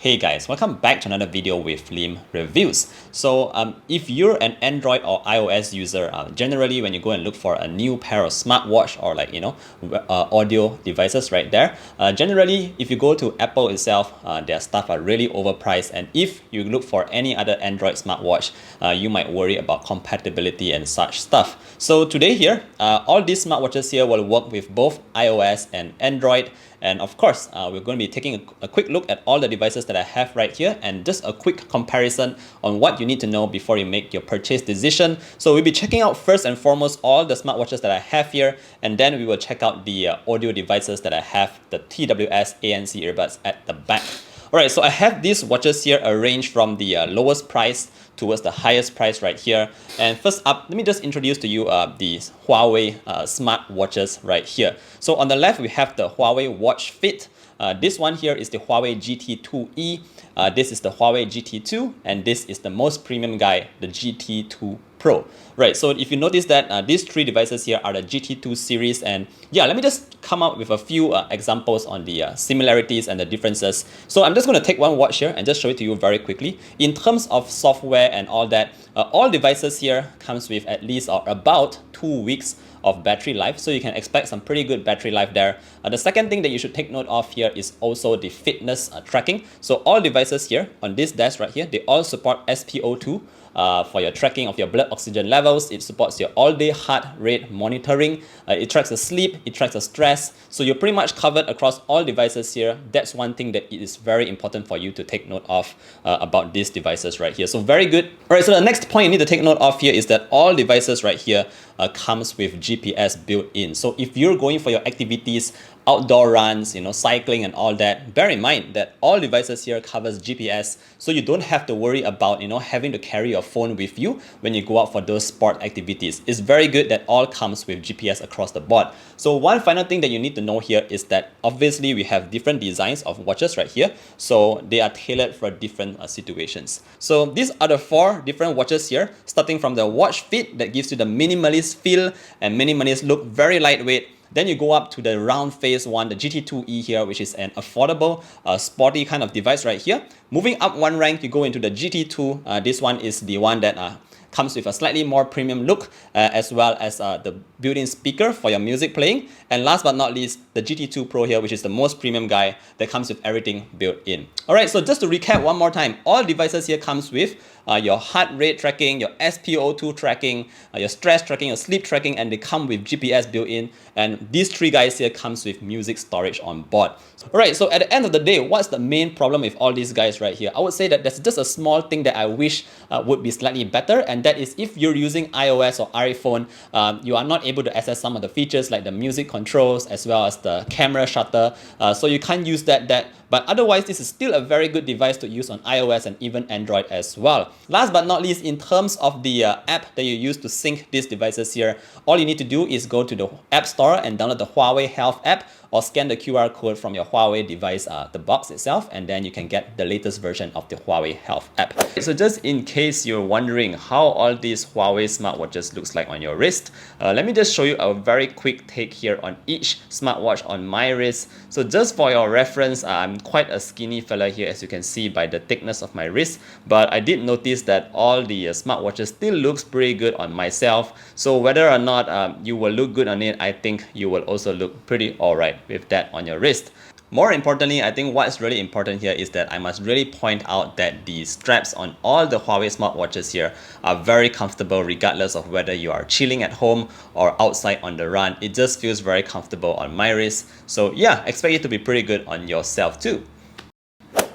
Hey guys, welcome back to another video with Lim Reviews. So if you're an Android or iOS user, generally when you go and look for a new pair of smartwatch or audio devices right there, generally if you go to Apple itself, their stuff are really overpriced, and if you look for any other Android smartwatch, you might worry about compatibility and such stuff. So today here, all these smartwatches here will work with both iOS and Android. And of course, we're going to be taking a quick look at all the devices that I have right here and just a quick comparison on what you need to know before you make your purchase decision. So we'll be checking out first and foremost all the smartwatches that I have here, and then we will check out the audio devices that I have, the TWS ANC earbuds at the back. Alright, so I have these watches here arranged from the lowest price towards the highest price right here. And first up, let me just introduce to you the HUAWEI Smartwatches right here. So on the left, we have the HUAWEI Watch Fit. This one here is the HUAWEI GT2E. This is the HUAWEI GT2, and this is the most premium guy, the GT2 Pro. Right, so if you notice that these three devices here are the GT2 series, and yeah, let me just come up with a few examples on the similarities and the differences. So I'm just going to take one watch here and just show it to you very quickly. In terms of software and all that, all devices here comes with at least or about 2 weeks of battery life, so you can expect some pretty good battery life there. The second thing that you should take note of here is also the fitness tracking. So all devices here on this desk right here, they all support SpO2 for your tracking of your blood oxygen levels. It supports your all-day heart rate monitoring. It tracks the sleep, it tracks the stress. So you're pretty much covered across all devices here. That's one thing that it is very important for you to take note of about these devices right here. So very good. All right, so the next point you need to take note of here is that all devices right here comes with GPS built in. So if you're going for your activities, outdoor runs, cycling and all that, bear in mind that all devices here covers GPS, so you don't have to worry about having to carry your phone with you when you go out for those sport activities. It's very good that all comes with GPS across the board. So one final thing that you need to know here is that obviously we have different designs of watches right here, so they are tailored for different situations. So these are the 4 different watches here, starting from the Watch Fit that gives you the minimalist feel and minimalist look, very lightweight. Then you go up to the round face one, the GT2E here, which is an affordable, sporty kind of device right here. Moving up one rank, you go into the GT2. This one is the one that comes with a slightly more premium look, as well as the built-in speaker for your music playing. And last but not least, the GT2 Pro here, which is the most premium guy that comes with everything built in. Alright, so just to recap one more time, all devices here comes with your heart rate tracking, your SpO2 tracking, your stress tracking, your sleep tracking, and they come with GPS built in. And these 3 guys here comes with music storage on board. Alright, so at the end of the day, what's the main problem with all these guys right here? I would say that there's just a small thing that I wish would be slightly better, and that is if you're using iOS or iPhone, you are not able to access some of the features like the music controls as well as the camera shutter, so you can't use that. But otherwise, this is still a very good device to use on iOS and even Android as well. Last but not least, in terms of the app that you use to sync these devices here, all you need to do is go to the App Store and download the Huawei Health app, or scan the QR code from your Huawei device, the box itself, and then you can get the latest version of the Huawei Health app. So just in case you're wondering how all these Huawei smartwatches looks like on your wrist, let me just show you a very quick take here on each smartwatch on my wrist. So just for your reference, I'm quite a skinny fella here, as you can see by the thickness of my wrist, but I did notice that all the smartwatches still looks pretty good on myself. So whether or not you will look good on it, I think you will also look pretty alright with that on your wrist. More importantly, I think what's really important here is that I must really point out that the straps on all the Huawei smartwatches here are very comfortable regardless of whether you are chilling at home or outside on the run. It just feels very comfortable on my wrist. So yeah, expect it to be pretty good on yourself too.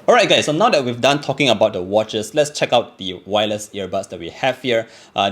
Alright guys, so now that we've done talking about the watches, let's check out the wireless earbuds that we have here.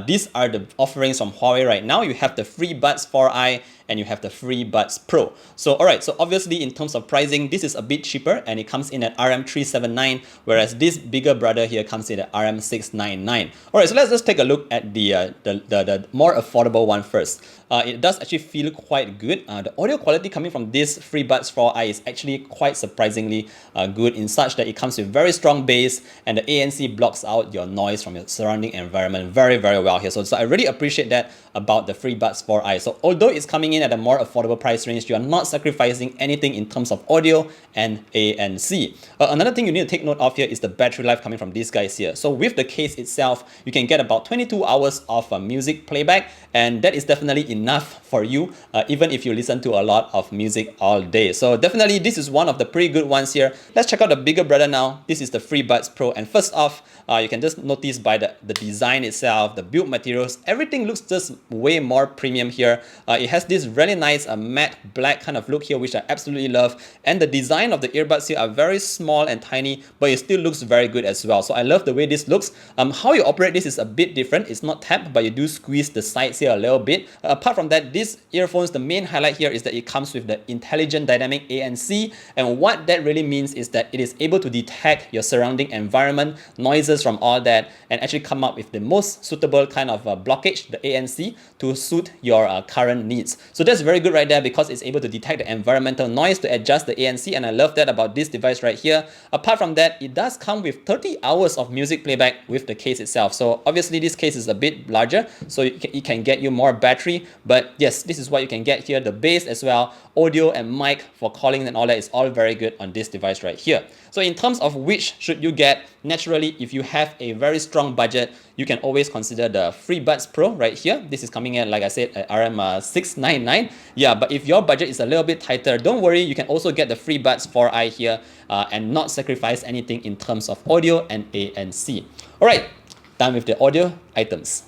These are the offerings from Huawei right now. You have the FreeBuds 4i and you have the FreeBuds Pro. So alright, so obviously in terms of pricing, this is a bit cheaper and it comes in at RM379, whereas this bigger brother here comes in at RM699. Alright, so let's just take a look at the more affordable one first. It does actually feel quite good. The audio quality coming from this FreeBuds 4i is actually quite surprisingly good, in such that it comes with very strong bass, and the ANC blocks out your noise from your surrounding environment very well here. So I really appreciate that about the FreeBuds 4i. So although it's coming in at a more affordable price range. You are not sacrificing anything in terms of audio and ANC. Another thing you need to take note of here is the battery life coming from these guys here. So with the case itself, you can get about 22 hours of music playback, and that is definitely enough for you, even if you listen to a lot of music all day. So definitely this is one of the pretty good ones here. Let's check out the bigger brother now. This is the FreeBuds Pro, and first off, you can just notice by the design itself, the build materials, everything looks just way more premium here. It has this really nice matte black kind of look here, which I absolutely love, and the design of the earbuds here are very small and tiny, but it still looks very good as well. So I love the way this looks. How you operate this is a bit different. It's not tapped, but you do squeeze the sides here a little bit. Apart from that, these earphones, the main highlight here is that it comes with the intelligent dynamic ANC, and what that really means is that it is able to detect your surrounding environment, noises from all that, and actually come up with the most suitable kind of blockage, the ANC, to suit your current needs. So that's very good right there, because it's able to detect the environmental noise to adjust the ANC, and I love that about this device right here. Apart from that, it does come with 30 hours of music playback with the case itself. So obviously this case is a bit larger, so it can get you more battery, but yes, this is what you can get here. The bass as well, audio and mic for calling and all that is all very good on this device right here. So in terms of which should you get, naturally, if you have a very strong budget, you can always consider the FreeBuds Pro right here. This is coming in, like I said, at RM 699. Yeah, but if your budget is a little bit tighter, don't worry, you can also get the FreeBuds 4i here and not sacrifice anything in terms of audio and ANC. All right, done with the audio items.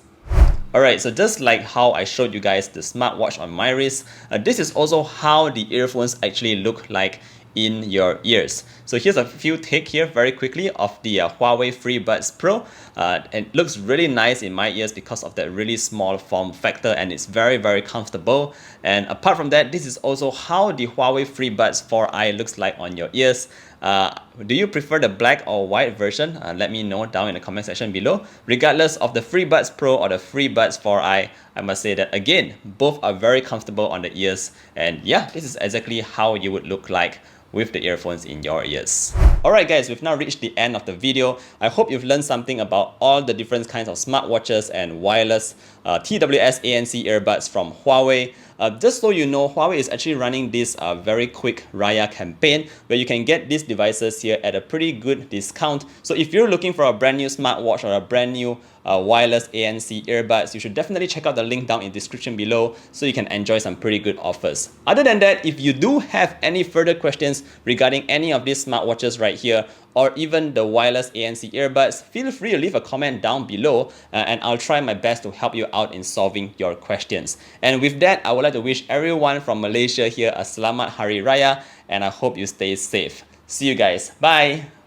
Alright, so just like how I showed you guys the smartwatch on my wrist, this is also how the earphones actually look like in your ears. So here's a few take here very quickly of the Huawei FreeBuds Pro. It looks really nice in my ears because of that really small form factor, and it's very comfortable. And apart from that, this is also how the Huawei FreeBuds 4i looks like on your ears. Do you prefer the black or white version? Let me know down in the comment section below. Regardless of the FreeBuds Pro or the FreeBuds 4i, I must say that again, both are very comfortable on the ears. And yeah, this is exactly how you would look like with the earphones in your ears. Alright guys, we've now reached the end of the video. I hope you've learned something about all the different kinds of smartwatches and wireless TWS ANC earbuds from Huawei. Just so you know, Huawei is actually running this very quick Raya campaign where you can get these devices here at a pretty good discount. So if you're looking for a brand new smartwatch or a brand new wireless ANC earbuds, you should definitely check out the link down in the description below so you can enjoy some pretty good offers. Other than that, if you do have any further questions regarding any of these smartwatches right here, or even the wireless ANC earbuds, feel free to leave a comment down below and I'll try my best to help you out in solving your questions. And with that, I would like to wish everyone from Malaysia here a Selamat Hari Raya, and I hope you stay safe. See you guys. Bye!